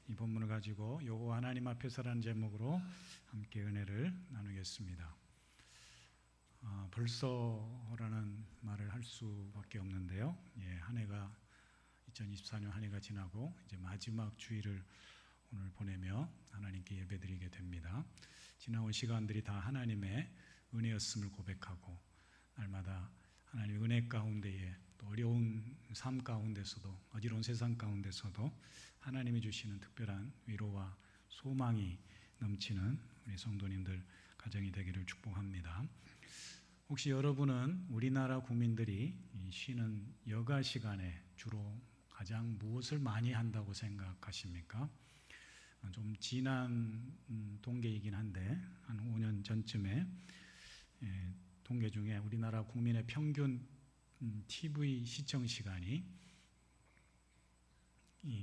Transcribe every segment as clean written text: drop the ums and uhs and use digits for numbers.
이 본문을 가지고 여호와 하나님 앞에서라는 제목으로 함께 은혜를 나누겠습니다. 벌써라는 말을 할 수밖에 없는데요. 한 해가 2024년 한 해가 지나고 이제 마지막 주일을 오늘 보내며 하나님께 예배드리게 됩니다. 지나온 시간들이 다 하나님의 은혜였음을 고백하고 날마다 하나님의 은혜 가운데에 또 어려운 삶 가운데서도 어지러운 세상 가운데서도 하나님이 주시는 특별한 위로와 소망이 넘치는 우리 성도님들 가정이 되기를 축복합니다. 혹시 여러분은 우리나라 국민들이 쉬는 여가 시간에 주로 가장 무엇을 많이 한다고 생각하십니까? 좀 지난 통계이긴 한데 한 5년 전쯤에 통계 중에 우리나라 국민의 평균 TV 시청 시간이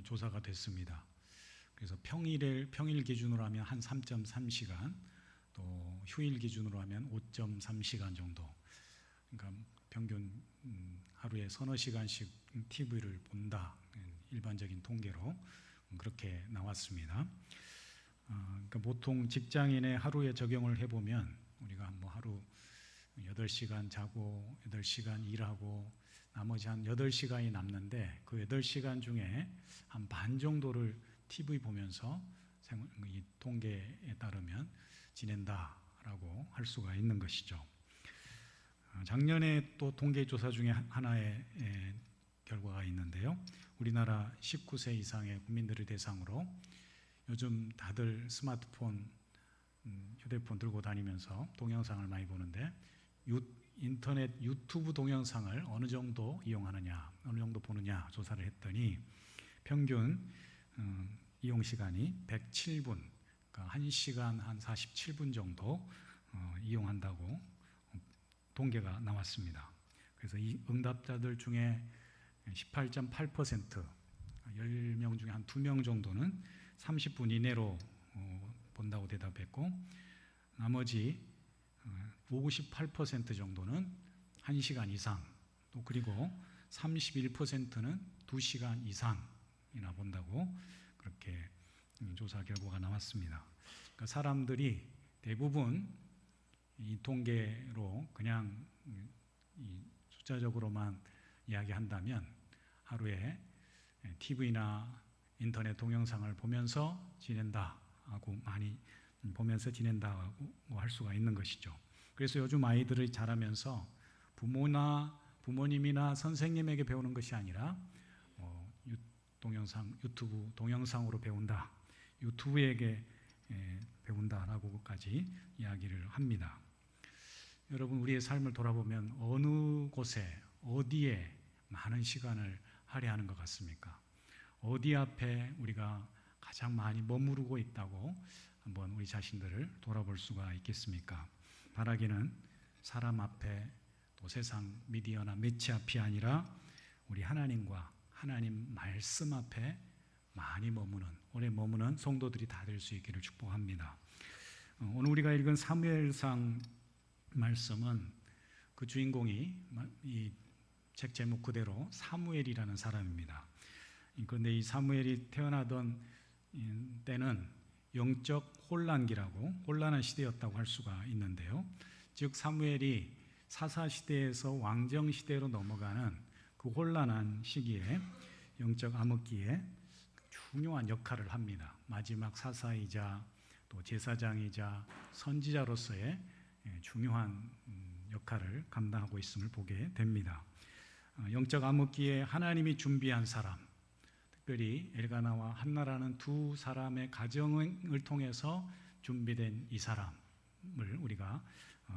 조사가 됐습니다. 그래서 평일 기준으로 하면 한 3.3시간, 또 휴일 기준으로 하면 5.3시간 정도. 그러니까 평균 하루에 서너 시간씩 TV를 본다. 일반적인 통계로 그렇게 나왔습니다. 그러니까 보통 직장인의 하루에 적용을 해보면 우리가 뭐 하루 8시간 자고 8시간 일하고 나머지 한 8시간이 남는데 그 8시간 중에 한 반 정도를 TV 보면서 이 통계에 따르면 지낸다라고 할 수가 있는 것이죠. 작년에 또 통계조사 중에 하나의 결과가 있는데요. 우리나라 19세 이상의 국민들을 대상으로 요즘 다들 스마트폰, 휴대폰 들고 다니면서 동영상을 많이 보는데 인터넷 유튜브 동영상을 어느 정도 이용하느냐, 어느 정도 보느냐 조사를 했더니 평균 이용 시간이 107분, 그러니까 1시간 한 47분 정도 이용한다고 통계가 나왔습니다. 그래서 이 응답자들 중에 18.8%, 10명 중에 한 2명 정도는 30분 이내로 본다고 대답했고 나머지 58% 정도는 1시간 이상, 또 그리고 31%는 2시간 이상이나 본다고 그렇게 조사 결과가 나왔습니다. 그러니까 사람들이 대부분 이 통계로 그냥 이 숫자적으로만 이야기한다면 하루에 TV나 인터넷 동영상을 보면서 지낸다고 많이 보면서 지낸다고 할 수가 있는 것이죠. 그래서 요즘 아이들이 자라면서 부모님이나 선생님에게 배우는 것이 아니라 유튜브 동영상으로 배운다, 유튜브에게 배운다라고까지 이야기를 합니다. 여러분, 우리의 삶을 돌아보면 어느 곳에 어디에 많은 시간을 할애하는 것 같습니까? 어디 앞에 우리가 가장 많이 머무르고 있다고 한번 우리 자신들을 돌아볼 수가 있겠습니까? 바라기는 사람 앞에 또 세상 미디어나 매체 앞이 아니라 우리 하나님과 하나님 말씀 앞에 많이 오래 머무는 성도들이 다 될 수 있기를 축복합니다. 오늘 우리가 읽은 사무엘상 말씀은 그 주인공이 이 책 제목 그대로 사무엘이라는 사람입니다. 그런데 이 사무엘이 태어나던 때는 영적 혼란기라고 혼란한 시대였다고 할 수가 있는데요. 즉 사무엘이 사사시대에서 왕정시대로 넘어가는 그 혼란한 시기에 영적 암흑기에 중요한 역할을 합니다. 마지막 사사이자 또 제사장이자 선지자로서의 중요한 역할을 감당하고 있음을 보게 됩니다. 영적 암흑기에 하나님이 준비한 사람, 특별히 엘가나와 한나라는 두 사람의 가정을 통해서 준비된 이 사람을 우리가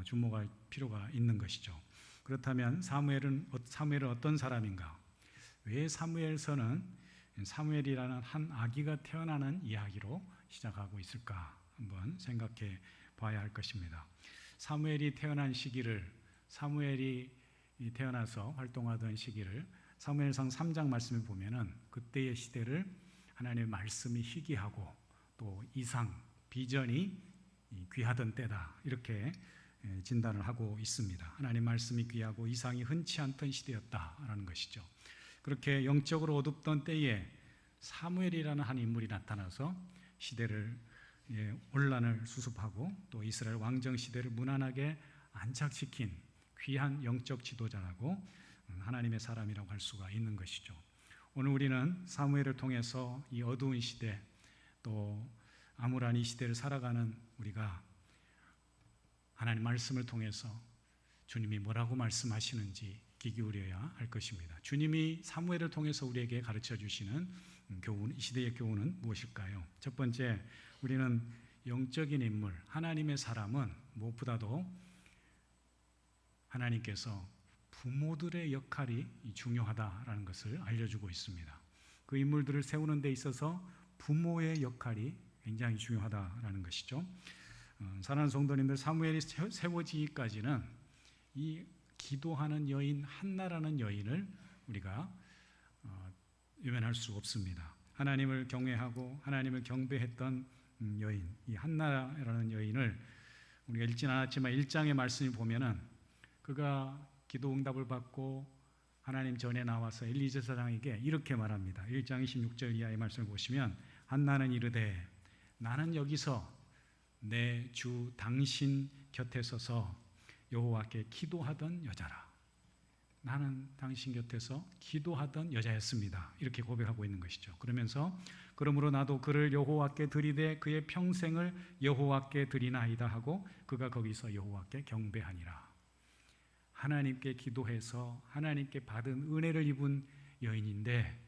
주목할 필요가 있는 것이죠. 그렇다면 사무엘은 어떤 사람인가? 왜 사무엘서는 사무엘이라는 한 아기가 태어나는 이야기로 시작하고 있을까? 한번 생각해 봐야 할 것입니다. 사무엘이 태어난 시기를, 사무엘이 태어나서 활동하던 시기를 사무엘상 3장 말씀을 보면은 그때의 시대를 하나님의 말씀이 희귀하고 또 이상, 비전이 귀하던 때다, 이렇게 진단을 하고 있습니다. 하나님 말씀이 귀하고 이상이 흔치 않던 시대였다라는 것이죠. 그렇게 영적으로 어둡던 때에 사무엘이라는 한 인물이 나타나서 시대를 혼란을 수습하고 또 이스라엘 왕정 시대를 무난하게 안착시킨 귀한 영적 지도자라고 하나님의 사람이라고 할 수가 있는 것이죠. 오늘 우리는 사무엘을 통해서 이 어두운 시대 또 암울한 이 시대를 살아가는 우리가 하나님 말씀을 통해서 주님이 뭐라고 말씀하시는지 귀 기울여야 할 것입니다. 주님이 사무엘을 통해서 우리에게 가르쳐 주시는 교훈, 이 시대의 교훈은 무엇일까요? 첫 번째, 우리는 영적인 인물, 하나님의 사람은 무엇보다도 하나님께서 부모들의 역할이 중요하다라는 것을 알려주고 있습니다. 그 인물들을 세우는 데 있어서 부모의 역할이 굉장히 중요하다라는 것이죠. 사랑하는 성도님들, 사무엘이 세워지기까지는 이 기도하는 여인 한나라는 여인을 우리가 외면할 수 없습니다. 하나님을 경외하고 하나님을 경배했던 여인, 이 한나라는 여인을 우리가 읽지는 않았지만 1장의 말씀을 보면은 그가 기도 응답을 받고 하나님 전에 나와서 엘리 제사장에게 이렇게 말합니다. 1장 26절 이하의 말씀을 보시면 한나는 이르되 나는 여기서 내 주 당신 곁에 서서 여호와께 기도하던 여자라. 나는 당신 곁에서 기도하던 여자였습니다. 이렇게 고백하고 있는 것이죠. 그러면서 그러므로 나도 그를 여호와께 드리되 그의 평생을 여호와께 드리나이다 하고 그가 거기서 여호와께 경배하니라. 하나님께 기도해서 하나님께 받은 은혜를 입은 여인인데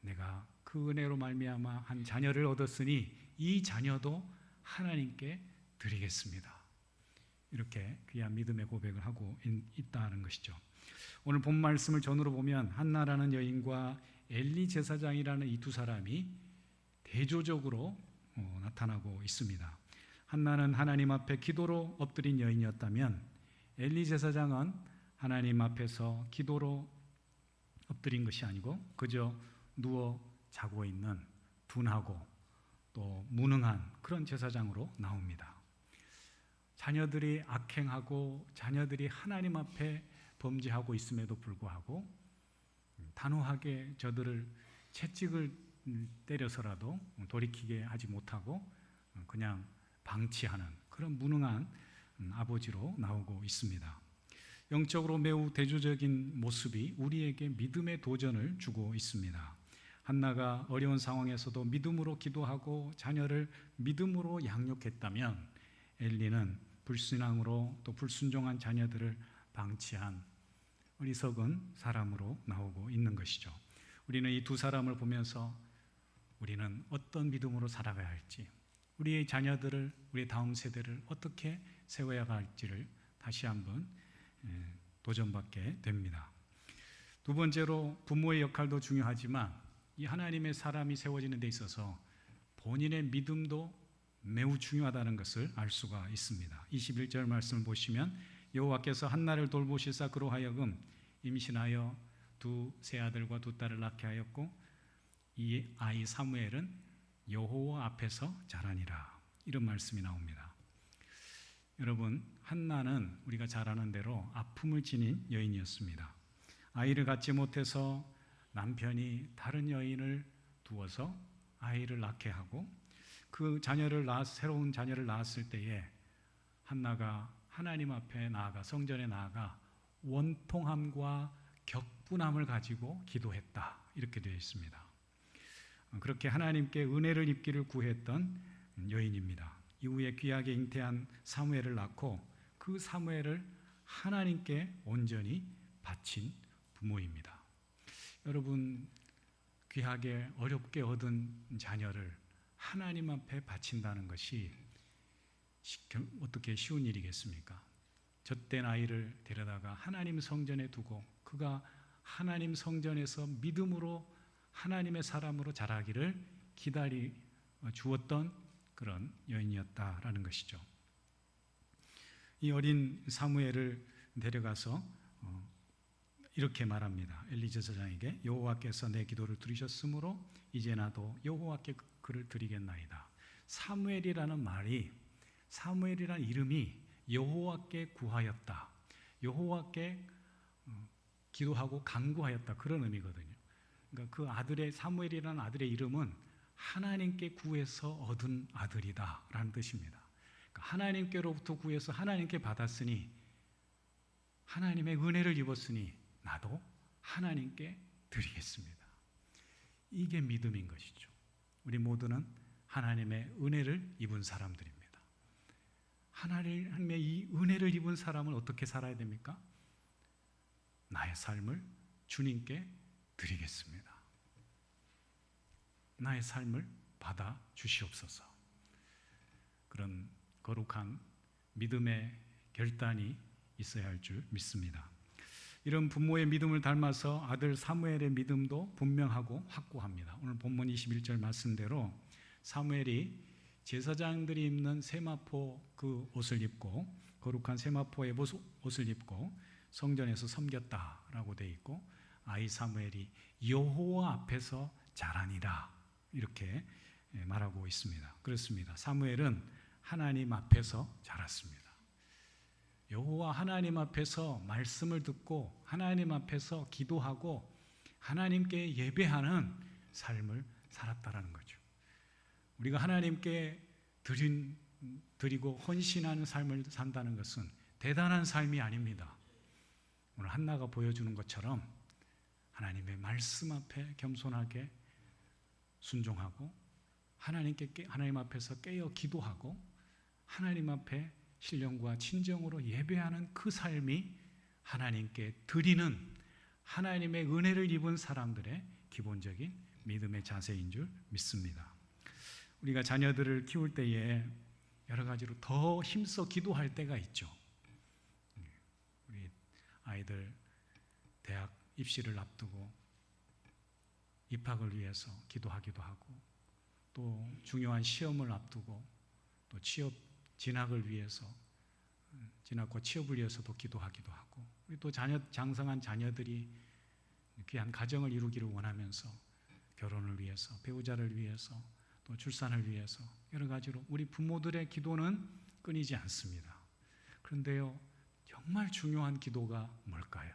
내가 그 은혜로 말미암아 한 자녀를 얻었으니 이 자녀도 하나님께 드리겠습니다. 이렇게 귀한 믿음의 고백을 하고 있다는 것이죠. 오늘 본 말씀을 전으로 보면 한나라는 여인과 엘리 제사장이라는 이 두 사람이 대조적으로 나타나고 있습니다. 한나는 하나님 앞에 기도로 엎드린 여인이었다면 엘리 제사장은 하나님 앞에서 기도로 엎드린 것이 아니고 그저 누워 자고 있는 둔하고 또 무능한 그런 제사장으로 나옵니다. 자녀들이 악행하고 자녀들이 하나님 앞에 범죄하고 있음에도 불구하고 단호하게 저들을 채찍을 때려서라도 돌이키게 하지 못하고 그냥 방치하는 그런 무능한 아버지로 나오고 있습니다. 영적으로 매우 대조적인 모습이 우리에게 믿음의 도전을 주고 있습니다. 한나가 어려운 상황에서도 믿음으로 기도하고 자녀를 믿음으로 양육했다면 엘리는 불신앙으로 또 불순종한 자녀들을 방치한 어리석은 사람으로 나오고 있는 것이죠. 우리는 이 두 사람을 보면서 우리는 어떤 믿음으로 살아가야 할지, 우리의 자녀들을, 우리의 다음 세대를 어떻게 세워야 할지를 다시 한번 도전받게 됩니다. 두 번째로 부모의 역할도 중요하지만 이 하나님의 사람이 세워지는 데 있어서 본인의 믿음도 매우 중요하다는 것을 알 수가 있습니다. 21절 말씀을 보시면 여호와께서 한나를 돌보시사 그로 하여금 임신하여 두 세 아들과 두 딸을 낳게 하였고 이 아이 사무엘은 여호와 앞에서 자라니라. 이런 말씀이 나옵니다. 여러분, 한나는 우리가 잘 아는 대로 아픔을 지닌 여인이었습니다. 아이를 갖지 못해서 남편이 다른 여인을 두어서 아이를 낳게 하고 그 새로운 자녀를 낳았을 때에 한나가 하나님 앞에 나아가 성전에 나아가 원통함과 격분함을 가지고 기도했다. 이렇게 되어 있습니다. 그렇게 하나님께 은혜를 입기를 구했던 여인입니다. 이후에 귀하게 잉태한 사무엘을 낳고 그 사무엘을 하나님께 온전히 바친 부모입니다. 여러분, 귀하게 어렵게 얻은 자녀를 하나님 앞에 바친다는 것이 어떻게 쉬운 일이겠습니까? 젖된 아이를 데려다가 하나님 성전에 두고 그가 하나님 성전에서 믿음으로 하나님의 사람으로 자라기를 기다리 주었던 그런 여인이었다라는 것이죠. 이 어린 사무엘을 데려가서 이렇게 말합니다. 엘리 제사장에게 여호와께서 내 기도를 들으셨으므로 이제 나도 여호와께 그를 드리겠나이다. 사무엘이라는 이름이 여호와께 구하였다. 여호와께 기도하고 간구하였다. 그런 의미거든요. 그러니까 그 아들의 사무엘이라는 아들의 이름은 하나님께 구해서 얻은 아들이다라는 뜻입니다. 그러니까 하나님께로부터 구해서 하나님께 받았으니 하나님의 은혜를 입었으니 나도 하나님께 드리겠습니다. 이게 믿음인 것이죠. 우리 모두는 하나님의 은혜를 입은 사람들입니다. 하나님의 이 은혜를 입은 사람은 어떻게 살아야 됩니까? 나의 삶을 주님께 드리겠습니다. 나의 삶을 받아 주시옵소서. 그런 거룩한 믿음의 결단이 있어야 할 줄 믿습니다. 이런 부모의 믿음을 닮아서 아들 사무엘의 믿음도 분명하고 확고합니다. 오늘 본문 21절 말씀대로 사무엘이 제사장들이 입는 세마포 그 옷을 입고 거룩한 세마포의 옷을 입고 성전에서 섬겼다라고 되어 있고 아이 사무엘이 여호와 앞에서 자라니라 이렇게 말하고 있습니다. 그렇습니다. 사무엘은 하나님 앞에서 자랐습니다. 여호와 하나님 앞에서 말씀을 듣고 하나님 앞에서 기도하고 하나님께 예배하는 삶을 살았다라는 거죠. 우리가 하나님께 드리고 헌신하는 삶을 산다는 것은 대단한 삶이 아닙니다. 오늘 한나가 보여주는 것처럼 하나님의 말씀 앞에 겸손하게 순종하고 하나님 앞에서 깨어 기도하고 하나님 앞에 신령과 친정으로 예배하는 그 삶이 하나님께 드리는 하나님의 은혜를 입은 사람들의 기본적인 믿음의 자세인 줄 믿습니다. 우리가 자녀들을 키울 때에 여러 가지로 더 힘써 기도할 때가 있죠. 우리 아이들 대학 입시를 앞두고 입학을 위해서 기도하기도 하고 또 중요한 시험을 앞두고 또 취업 진학을 위해서 진학과 취업을 위해서도 기도하기도 하고 우리 또 장성한 자녀들이 귀한 가정을 이루기를 원하면서 결혼을 위해서 배우자를 위해서 또 출산을 위해서 여러 가지로 우리 부모들의 기도는 끊이지 않습니다. 그런데요 정말 중요한 기도가 뭘까요?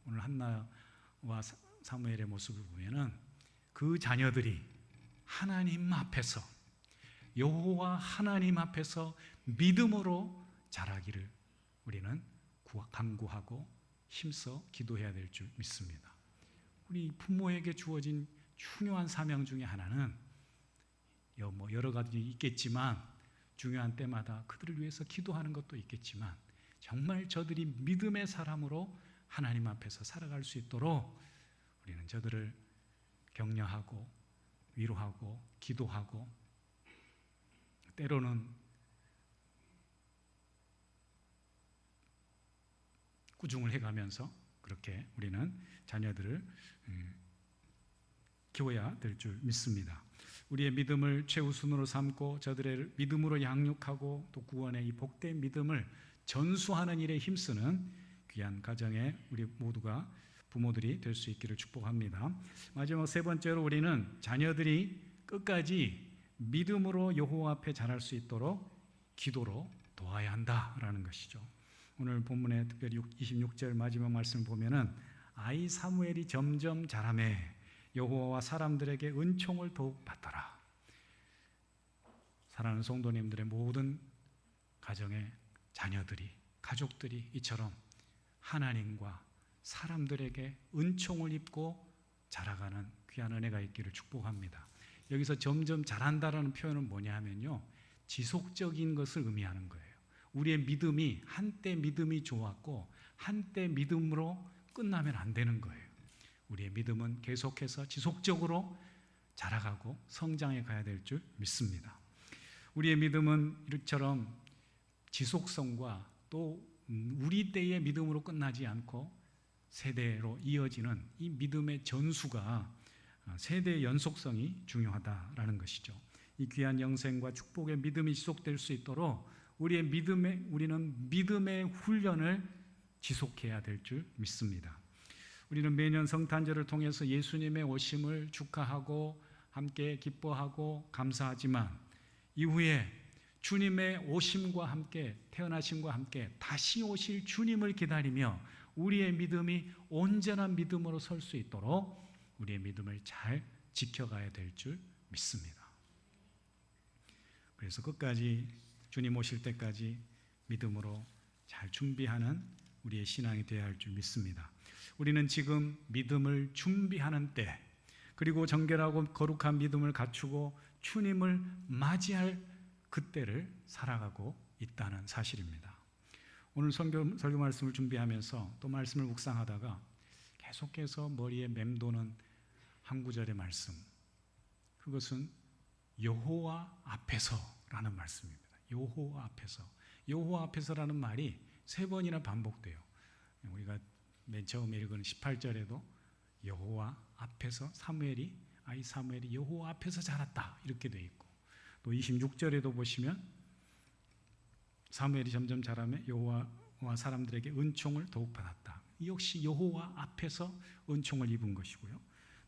오늘 한나와 사무엘의 모습을 보면은 그 자녀들이 하나님 앞에서 여호와 하나님 앞에서 믿음으로 자라기를 우리는 간구하고 힘써 기도해야 될 줄 믿습니다. 우리 부모에게 주어진 중요한 사명 중에 하나는 여러 가지 있겠지만 중요한 때마다 그들을 위해서 기도하는 것도 있겠지만 정말 저들이 믿음의 사람으로 하나님 앞에서 살아갈 수 있도록 우리는 저들을 격려하고 위로하고 기도하고 때로는 꾸중을 해가면서 그렇게 우리는 자녀들을 키워야 될 줄 믿습니다. 우리의 믿음을 최우선으로 삼고 저들의 믿음으로 양육하고 또 구원의 이 복된 믿음을 전수하는 일에 힘쓰는 귀한 가정에 우리 모두가 부모들이 될 수 있기를 축복합니다. 마지막 세 번째로 우리는 자녀들이 끝까지 믿음으로 여호와 앞에 자랄 수 있도록 기도로 도와야 한다라는 것이죠. 오늘 본문의 특별히 26절 마지막 말씀을 보면은 아이 사무엘이 점점 자라매 여호와와 사람들에게 은총을 더욱 받더라. 사랑하는 성도님들의 모든 가정의 자녀들이 가족들이 이처럼 하나님과 사람들에게 은총을 입고 자라가는 귀한 은혜가 있기를 축복합니다. 여기서 점점 자란다라는 표현은 뭐냐 하면요 지속적인 것을 의미하는 거예요. 우리의 믿음이 한때 믿음이 좋았고 한때 믿음으로 끝나면 안 되는 거예요. 우리의 믿음은 계속해서 지속적으로 자라가고 성장해 가야 될 줄 믿습니다. 우리의 믿음은 이처럼 지속성과 또 우리 때의 믿음으로 끝나지 않고 세대로 이어지는 이 믿음의 전수가 세대의 연속성이 중요하다라는 것이죠. 이 귀한 영생과 축복의 믿음이 지속될 수 있도록 우리는 믿음의 훈련을 지속해야 될 줄 믿습니다. 우리는 매년 성탄절을 통해서 예수님의 오심을 축하하고 함께 기뻐하고 감사하지만 이후에 주님의 오심과 함께 태어나심과 함께 다시 오실 주님을 기다리며 우리의 믿음이 온전한 믿음으로 설 수 있도록 우리의 믿음을 잘 지켜가야 될 줄 믿습니다. 그래서 끝까지 주님 오실 때까지 믿음으로 잘 준비하는 우리의 신앙이 되어야 할 줄 믿습니다. 우리는 지금 믿음을 준비하는 때, 그리고 정결하고 거룩한 믿음을 갖추고 주님을 맞이할 그때를 살아가고 있다는 사실입니다. 오늘 설교 말씀을 준비하면서 또 말씀을 묵상하다가 계속해서 머리에 맴도는 한 구절의 말씀, 그것은 여호와 앞에서라는 말씀입니다. 여호와 앞에서. 여호와 앞에서라는 말이 3번이나 반복돼요. 우리가 맨 처음에 읽은 18절에도 여호와 앞에서 사무엘이 여호와 앞에서 자랐다 이렇게 돼 있고, 또 26절에도 보시면 사무엘이 점점 자라며 여호와와 사람들에게 은총을 더욱 받았다. 이 역시 여호와 앞에서 은총을 입은 것이고요.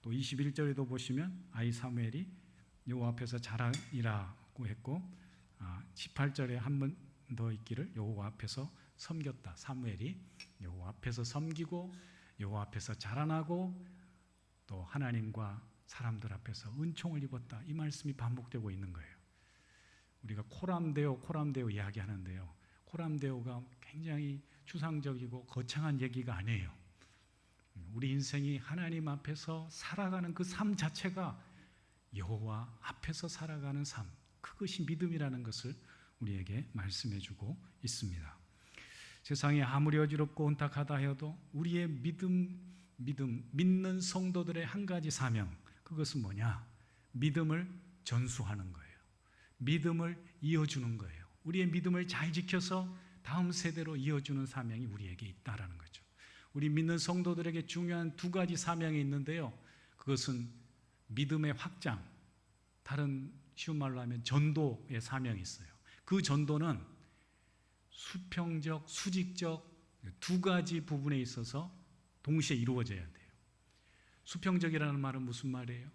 또 21절에도 보시면 사무엘이 여호와 앞에서 자라니라고 했고, 18절에 한 번 더 있기를 여호와 앞에서 섬겼다. 사무엘이 여호와 앞에서 섬기고 여호와 앞에서 자라나고 또 하나님과 사람들 앞에서 은총을 입었다. 이 말씀이 반복되고 있는 거예요. 우리가 코람데오 이야기하는데요. 코람데오가 굉장히 추상적이고 거창한 얘기가 아니에요. 우리 인생이 하나님 앞에서 살아가는 그 삶 자체가 여호와 앞에서 살아가는 삶, 그것이 믿음이라는 것을 우리에게 말씀해주고 있습니다. 세상이 아무리 어지럽고 혼탁하다 해도 우리의 믿는 성도들의 한 가지 사명, 그것은 뭐냐? 믿음을 전수하는 거예요. 믿음을 이어주는 거예요. 우리의 믿음을 잘 지켜서 다음 세대로 이어주는 사명이 우리에게 있다라는 거죠. 우리 믿는 성도들에게 중요한 2가지 사명이 있는데요. 그것은 믿음의 확장, 다른 쉬운 말로 하면 전도의 사명이 있어요. 그 전도는 수평적, 수직적 2가지 부분에 있어서 동시에 이루어져야 돼요. 수평적이라는 말은 무슨 말이에요?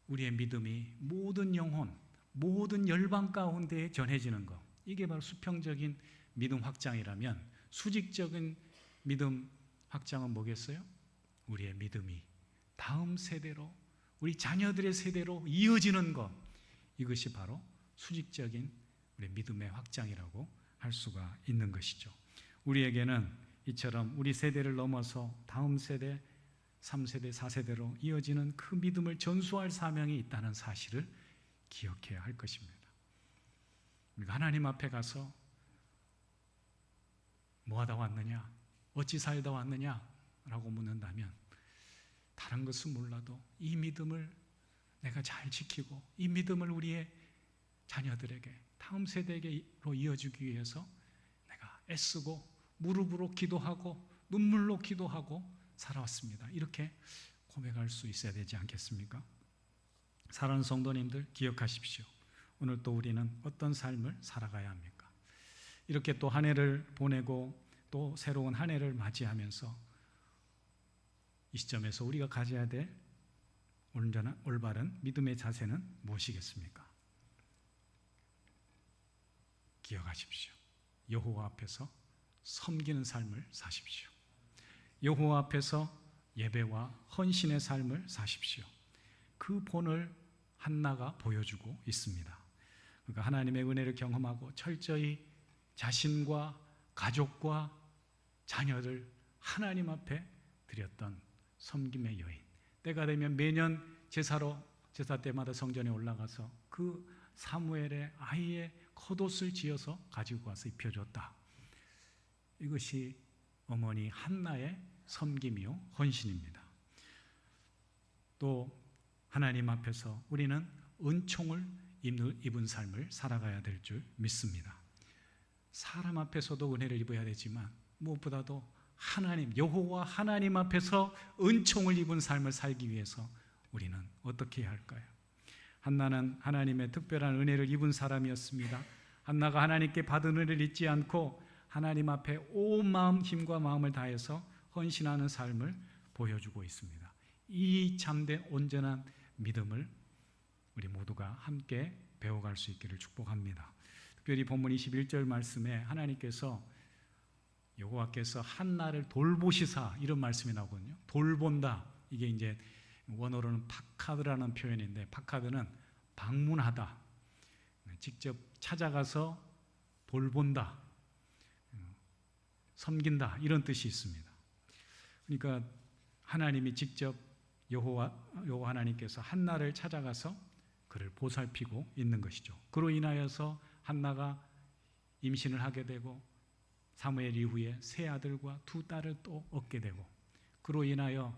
우리의 믿음이 모든 영혼, 모든 열방 가운데에 전해지는 것, 이게 바로 수평적인 믿음 확장이라면, 수직적인 믿음 확장은 뭐겠어요? 우리의 믿음이 다음 세대로, 우리 자녀들의 세대로 이어지는 것, 이것이 바로 수직적인 우리 믿음의 확장이라고 할 수가 있는 것이죠. 우리에게는 이처럼 우리 세대를 넘어서 다음 세대, 3세대, 4세대로 이어지는 그 믿음을 전수할 사명이 있다는 사실을 기억해야 할 것입니다. 우리가 하나님 앞에 가서 뭐하다 왔느냐, 어찌 살다 왔느냐라고 묻는다면 다른 것은 몰라도 이 믿음을 내가 잘 지키고 이 믿음을 우리의 자녀들에게, 다음 세대로 이어주기 위해서 내가 애쓰고 무릎으로 기도하고 눈물로 기도하고 살아왔습니다. 이렇게 고백할 수 있어야 되지 않겠습니까? 사랑하는 성도님들, 기억하십시오. 오늘 또 우리는 어떤 삶을 살아가야 합니까? 이렇게 또 한 해를 보내고 또 새로운 한 해를 맞이하면서 이 시점에서 우리가 가져야 될 온전한 올바른 믿음의 자세는 무엇이겠습니까? 기억하십시오. 여호와 앞에서 섬기는 삶을 사십시오. 여호와 앞에서 예배와 헌신의 삶을 사십시오. 그 본을 한나가 보여주고 있습니다. 그러니까 하나님의 은혜를 경험하고 철저히 자신과 가족과 자녀를 하나님 앞에 드렸던 섬김의 여인. 때가 되면 매년 제사 때마다 성전에 올라가서 그 사무엘의 아이의 겉옷을 지어서 가지고 와서 입혀줬다. 이것이 어머니 한나의 섬김이요 헌신입니다. 또 하나님 앞에서 우리는 은총을 입은 삶을 살아가야 될 줄 믿습니다. 사람 앞에서도 은혜를 입어야 되지만 무엇보다도 하나님, 여호와 하나님 앞에서 은총을 입은 삶을 살기 위해서 우리는 어떻게 해야 할까요? 한나는 하나님의 특별한 은혜를 입은 사람이었습니다. 한나가 하나님께 받은 은혜를 잊지 않고 하나님 앞에 온 마음, 힘과 마음을 다해서 헌신하는 삶을 보여주고 있습니다. 이 참된 온전한 믿음을 우리 모두가 함께 배워갈 수 있기를 축복합니다. 특별히 본문 21절 말씀에 하나님께서, 여호와께서 한나를 돌보시사, 이런 말씀이 나오거든요. 돌본다. 이게 이제 원어로는 파카드라는 표현인데, 파카드는 방문하다, 직접 찾아가서 돌본다, 섬긴다, 이런 뜻이 있습니다. 그러니까 하나님이 직접 여호와 하나님께서 한나를 찾아가서 그를 보살피고 있는 것이죠. 그로 인하여서 한나가 임신을 하게 되고 사무엘 이후에 세 아들과 두 딸을 또 얻게 되고, 그로 인하여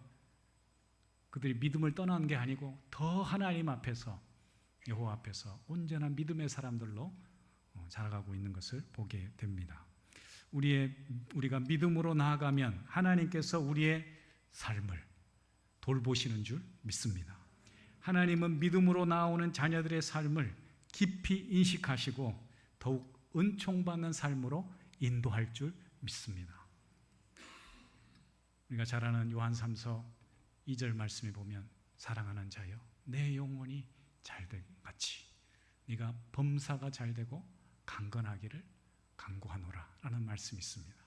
그들이 믿음을 떠난 게 아니고 더 하나님 앞에서, 여호와 앞에서 온전한 믿음의 사람들로 자라가고 있는 것을 보게 됩니다. 우리가 믿음으로 나아가면 하나님께서 우리의 삶을 돌보시는 줄 믿습니다. 하나님은 믿음으로 나오는 자녀들의 삶을 깊이 인식하시고 더욱 은총받는 삶으로 인도할 줄 믿습니다. 우리가 잘 아는 요한3서 2절 말씀에 보면, 사랑하는 자여 내 영혼이 잘되고 같이 네가 범사가 잘되고 강건하기를 간구하노라 라는 말씀이 있습니다.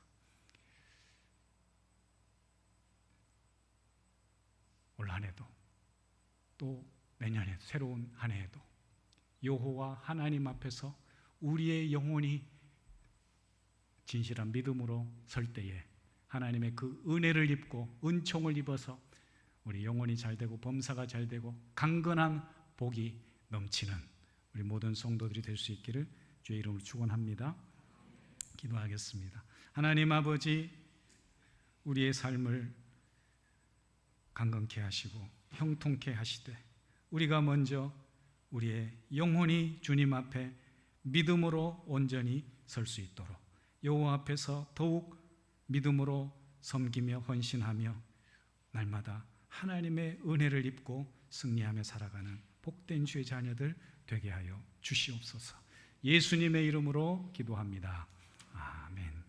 올 한 해도 또 내년에 새로운 한 해에도 여호와 하나님 앞에서 우리의 영혼이 진실한 믿음으로 설 때에 하나님의 그 은혜를 입고 은총을 입어서 우리 영혼이 잘되고 범사가 잘되고 강건한 복이 넘치는 우리 모든 성도들이 될 수 있기를 주의 이름으로 축원합니다. 기도하겠습니다. 하나님 아버지, 우리의 삶을 강건케 하시고 형통케 하시되 우리가 먼저 우리의 영혼이 주님 앞에 믿음으로 온전히 설 수 있도록 여호와 앞에서 더욱 믿음으로 섬기며 헌신하며 날마다 하나님의 은혜를 입고 승리하며 살아가는 복된 주의 자녀들 되게 하여 주시옵소서. 예수님의 이름으로 기도합니다. 아멘.